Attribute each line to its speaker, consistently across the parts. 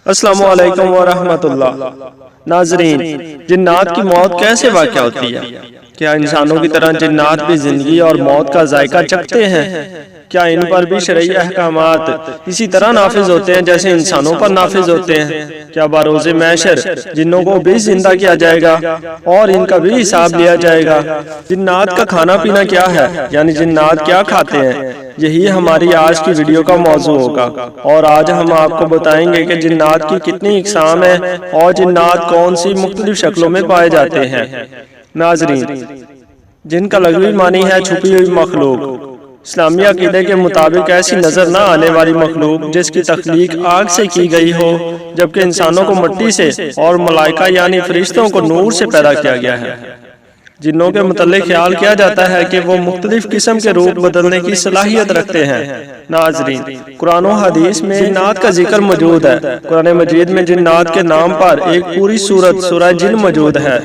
Speaker 1: السلام علیکم ورحمۃ اللہ۔ ناظرین، جنات کی موت کیسے واقع ہوتی ہے؟ کیا انسانوں کی طرح جنات بھی زندگی اور موت کا ذائقہ چکھتے ہیں؟ کیا ان پر بھی شرعی احکامات اسی طرح نافذ ہوتے ہیں جیسے انسانوں پر نافذ ہوتے ہیں؟ کیا بروز محشر جنوں کو بھی زندہ کیا جائے گا اور ان کا بھی حساب لیا جائے گا؟ جنات کا کھانا پینا کیا ہے، یعنی جنات کیا کھاتے ہیں؟ یہی ہماری آج کی ویڈیو کا موضوع ہوگا، اور آج ہم آپ کو بتائیں گے کہ جنات کی کتنی اقسام ہیں اور جنات کون سی مختلف شکلوں میں پائے جاتے ہیں۔ ناظرین، جن کا لغوی معنی ہے چھپی ہوئی مخلوق۔ اسلامی عقیدے کے مطابق ایسی نظر نہ آنے والی مخلوق جس کی تخلیق آگ سے کی گئی ہو، جبکہ انسانوں کو مٹی سے اور ملائکہ یعنی فرشتوں کو نور سے پیدا کیا گیا ہے۔ جنوں کے متعلق خیال کیا جاتا ہے کہ وہ مختلف قسم کے روپ بدلنے کی صلاحیت رکھتے ہیں۔ ناظرین، قرآن و حدیث میں جنات کا ذکر موجود ہے۔ قرآن مجید میں جنات کے نام پر ایک پوری سورت سورہ جن موجود ہے،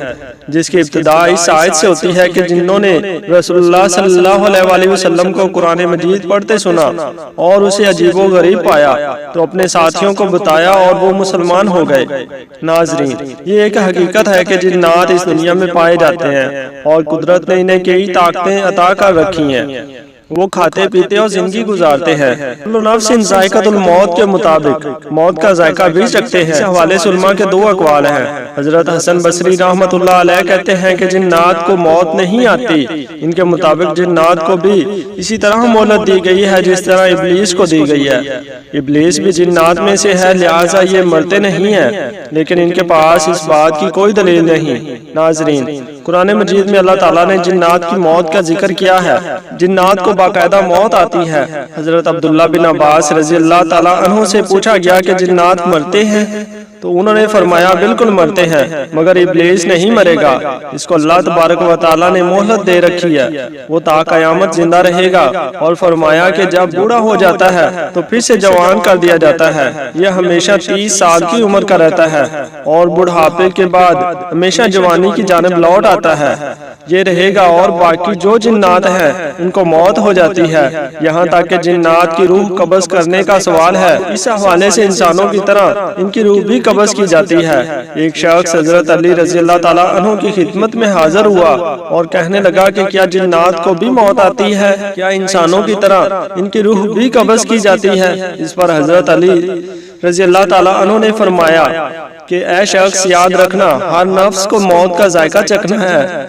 Speaker 1: جس کی ابتدا اس آیت سے ہوتی ہے کہ جنوں نے رسول اللہ صلی اللہ علیہ وسلم کو قرآن مجید پڑھتے سنا اور اسے عجیب و غریب پایا تو اپنے ساتھیوں کو بتایا اور وہ مسلمان ہو گئے۔ ناظرین، یہ ایک حقیقت ہے کہ جنات اس دنیا میں پائے جاتے ہیں اور قدرت نے انہیں کئی طاقتیں عطا کر رکھی ہیں۔ وہ کھاتے پیتے اور زندگی گزارتے ہیں۔ کل نفس ذائقۃ الموت کے مطابق موت کا ذائقہ بھی چکھتے ہیں۔ اس حوالے سے علماء کے دو اقوال ہیں۔ حضرت حسن بصری رحمۃ اللہ علیہ کہتے ہیں کہ جنات کو موت نہیں آتی۔ ان کے مطابق جنات کو بھی اسی طرح مہلت دی گئی ہے جس طرح ابلیس کو دی گئی ہے۔ ابلیس بھی جنات میں سے ہے، لہٰذا یہ مرتے نہیں ہیں، لیکن ان کے پاس اس بات کی کوئی دلیل نہیں۔ ناظرین، قرآن مجید میں اللہ تعالیٰ نے جنات کی موت کا ذکر کیا ہے۔ جنات کو باقاعدہ موت آتی ہے۔ حضرت عبداللہ بن عباس رضی اللہ تعالیٰ عنہ سے پوچھا گیا کہ جنات مرتے ہیں؟ تو انہوں نے فرمایا بالکل مرتے ہیں، مگر ابلیس نہیں مرے گا، اس کو اللہ تبارک و تعالیٰ نے مہلت دے رکھی ہے، وہ تا قیامت زندہ رہے گا۔ اور فرمایا کہ جب بوڑھا ہو جاتا ہے تو پھر سے جوان کر دیا جاتا ہے، یہ ہمیشہ 30 سال کی عمر کا رہتا ہے اور بڑھاپے کے بعد ہمیشہ جوانی کی جانب لوٹ آتا ہے، یہ رہے گا۔ اور باقی جو جنات ہیں ان کو موت ہو جاتی ہے، یہاں تک کہ جنات کی روح قبض کرنے کا سوال ہے۔ اس حوالے سے انسانوں کی طرح ان کی روح بھی قبض کی جاتی ہے۔ ایک شخص حضرت علی رضی اللہ تعالیٰ عنہ کی خدمت میں حاضر ہوا اور کہنے لگا کہ کیا جنات کو بھی موت آتی ہے؟ کیا انسانوں کی طرح ان کی روح بھی قبض کی جاتی ہے؟ اس پر حضرت علی رضی اللہ تعالیٰ عنہ نے فرمایا کہ اے شخص، یاد رکھنا، ہر نفس کو موت کا ذائقہ چکھنا ہے۔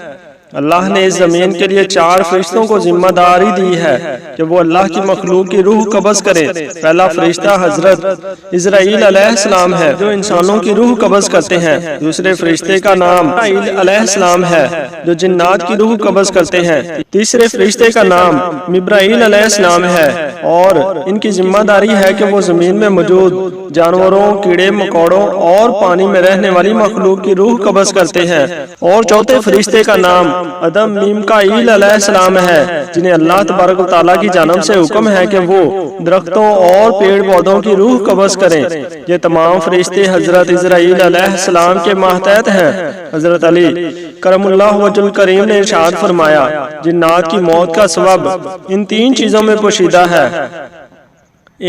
Speaker 1: اللہ نے اس زمین کے لیے 4 فرشتوں کو ذمہ داری دی ہے کہ وہ اللہ کی مخلوق کی روح قبض کرے۔ پہلا فرشتہ حضرت اسرائیل علیہ السلام ہے جو انسانوں کی روح قبض کرتے ہیں۔ دوسرے فرشتے کا نام میکائیل علیہ السلام ہے جو جنات کی روح قبض کرتے ہیں۔ تیسرے فرشتے کا نام مبرائیل علیہ السلام ہے اور ان کی ذمہ داری ہے کہ وہ زمین میں موجود جانوروں، کیڑے مکوڑوں اور پانی میں رہنے والی مخلوق کی روح قبض کرتے ہیں۔ اور چوتھے فرشتے کا نام آدم میکائیل علیہ السلام ہے جنہیں اللہ تبارک و تعالیٰ کی جانب سے حکم ہے کہ وہ درختوں اور پیڑ پودوں کی روح قبض کریں۔ یہ تمام فرشتے حضرت اسرائیل علیہ السلام کے ماتحت ہیں۔ حضرت علی کرم اللہ وجہ الکریم نے ارشاد فرمایا، جنات کی موت کا سبب ان 3 چیزوں میں پوشیدہ ہے،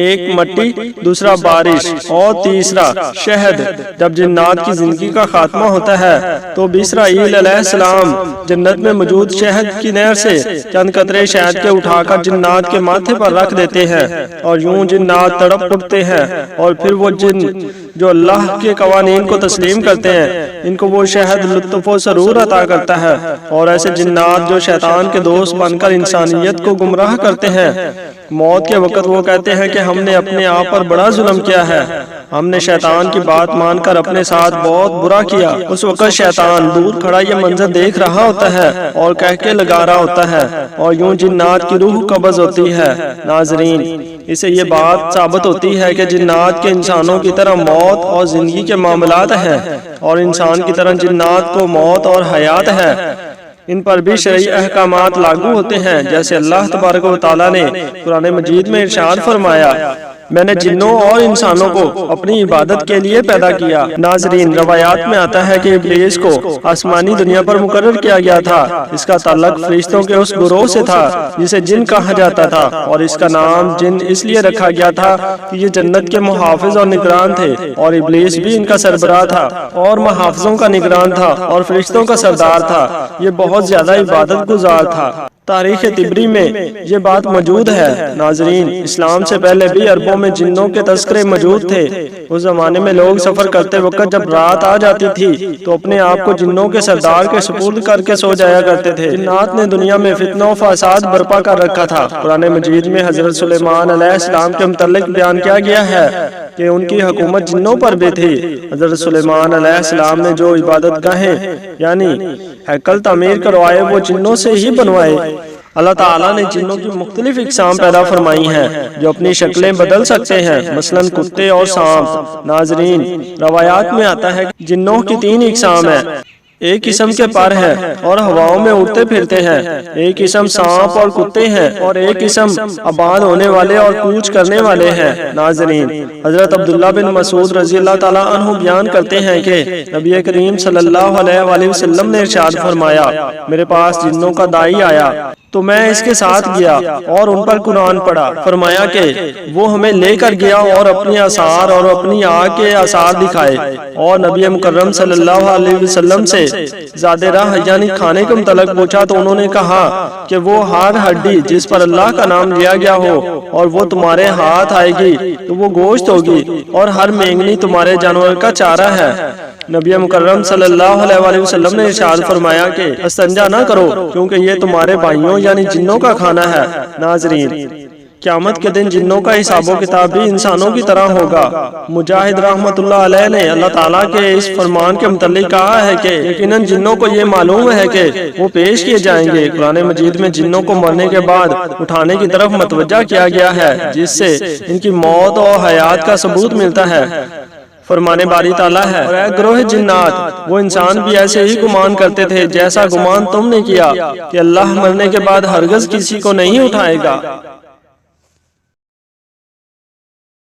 Speaker 1: ایک مٹی، دوسرا بارش اور تیسرا شہد۔ جب جنات کی زندگی کا خاتمہ ہوتا ہے تو اسرائیل علیہ السلام جنت میں موجود شہد کی نہر سے چند قطرے شہد کے اٹھا کر جنات کے ماتھے پر رکھ دیتے ہیں اور یوں جنات تڑپ اٹھتے ہیں، اور پھر وہ جن جو اللہ کے قوانین کو تسلیم کرتے ہیں ان کو وہ شہد لطف و سرور عطا کرتا ہے۔ اور ایسے جنات جو شیطان کے دوست بن کر انسانیت کو گمراہ کرتے ہیں، موت کے وقت وہ کہتے ہیں کہ ہم نے اپنے آپ پر بڑا ظلم کیا ہے، ہم نے شیطان کی بات مان کر اپنے ساتھ بہت برا کیا۔ اس وقت شیطان دور کھڑا یہ منظر دیکھ رہا ہوتا ہے اور کہہ کے لگا رہا ہوتا ہے، اور یوں جنات کی روح قبض ہوتی ہے۔ ناظرین، اسے یہ بات ثابت ہوتی ہے کہ جنات کے انسانوں کی طرح موت اور زندگی کے معاملات ہیں، اور انسان کی طرح جنات کو موت اور حیات ہے۔ ان پر بھی شرعی احکامات لاگو ہوتے ہیں، جیسے اللہ تبارک و تعالیٰ نے قرآن مجید میں ارشاد فرمایا، میں نے جنوں اور انسانوں کو اپنی عبادت کے لیے پیدا کیا۔ ناظرین، روایات میں آتا ہے کہ ابلیس کو آسمانی دنیا پر مقرر کیا گیا تھا۔ اس کا تعلق فرشتوں کے اس گروہ سے تھا جسے جن کہا جاتا تھا، اور اس کا نام جن اس لیے رکھا گیا تھا کہ یہ جنت کے محافظ اور نگران تھے، اور ابلیس بھی ان کا سربراہ تھا اور محافظوں کا نگران تھا اور فرشتوں کا سردار تھا۔ یہ بہت زیادہ عبادت گزار تھا۔ تاریخ طبری میں یہ بات موجود ہے۔ ناظرین، اسلام سے پہلے بھی عربوں میں جنوں کے تذکرے موجود تھے۔ اس زمانے میں لوگ سفر کرتے وقت جب رات آ جاتی تھی تو اپنے آپ کو جنوں کے سردار کے سپرد کر کے سو جایا کرتے تھے۔ جنات نے دنیا میں فتنہ و فساد برپا کر رکھا تھا۔ قرآن مجید میں حضرت سلیمان علیہ السلام کے متعلق بیان کیا گیا ہے کہ ان کی حکومت جنوں پر بھی تھی۔ حضرت سلیمان علیہ السلام نے جو عبادت گاہیں یعنی ہیکل تعمیر کروائے وہ جنوں سے ہی بنوائے۔ اللہ تعالیٰ نے جنوں کی مختلف اقسام پیدا فرمائی ہیں جو اپنی شکلیں بدل سکتے ہیں، مثلاً کتے اور سانپ۔ ناظرین، روایات میں آتا ہے کہ جنوں کی 3 اقسام ہیں۔ ایک قسم کے پر ہیں اور ہواؤں میں اڑتے پھرتے ہیں، ایک قسم سانپ اور کتے ہیں، اور ایک قسم آباد ہونے والے اور کوچ کرنے والے ہیں۔ ناظرین، حضرت عبداللہ بن مسعود رضی اللہ تعالیٰ عنہ بیان کرتے ہیں کہ نبی کریم صلی اللہ علیہ وآلہ وسلم نے ارشاد فرمایا، میرے پاس جنوں کا داعی آیا تو میں اس کے ساتھ گیا اور ان پر قرآن پڑھا۔ فرمایا کہ وہ ہمیں لے کر گیا اور اپنی آثار اور اپنی آنکھ کے آثار دکھائے، اور نبی مکرم صلی اللہ علیہ وسلم سے زاد راہ یعنی کھانے کے متعلق پوچھا تو انہوں نے کہا کہ وہ ہر ہڈی جس پر اللہ کا نام لیا گیا ہو اور وہ تمہارے ہاتھ آئے گی تو وہ گوشت ہوگی، اور ہر مینگنی تمہارے جانور کا چارہ ہے۔ نبی مکرم صلی اللہ علیہ وآلہ وسلم نے ارشاد فرمایا کہ استنجا نہ کرو کیونکہ یہ تمہارے بھائیوں یعنی جنوں کا کھانا ہے۔ ناظرین، قیامت کے دن جنوں کا حساب و کتاب بھی انسانوں کی طرح ہوگا۔ مجاہد رحمت اللہ علیہ نے اللہ تعالیٰ کے اس فرمان کے متعلق کہا ہے کہ یقیناً جنوں کو یہ معلوم ہے کہ وہ پیش کیے جائیں گے۔ قرآن مجید میں جنوں کو مرنے کے بعد اٹھانے کی طرف متوجہ کیا گیا ہے جس سے ان کی موت اور حیات کا ثبوت ملتا ہے۔ فرمانے باری تعالیٰ ہے، اور اے گروہ جنات، وہ انسان بھی ایسے ہی گمان کرتے تھے جیسا گمان تم نے کیا کہ اللہ مرنے کے بعد ہرگز کسی کو نہیں اٹھائے گا۔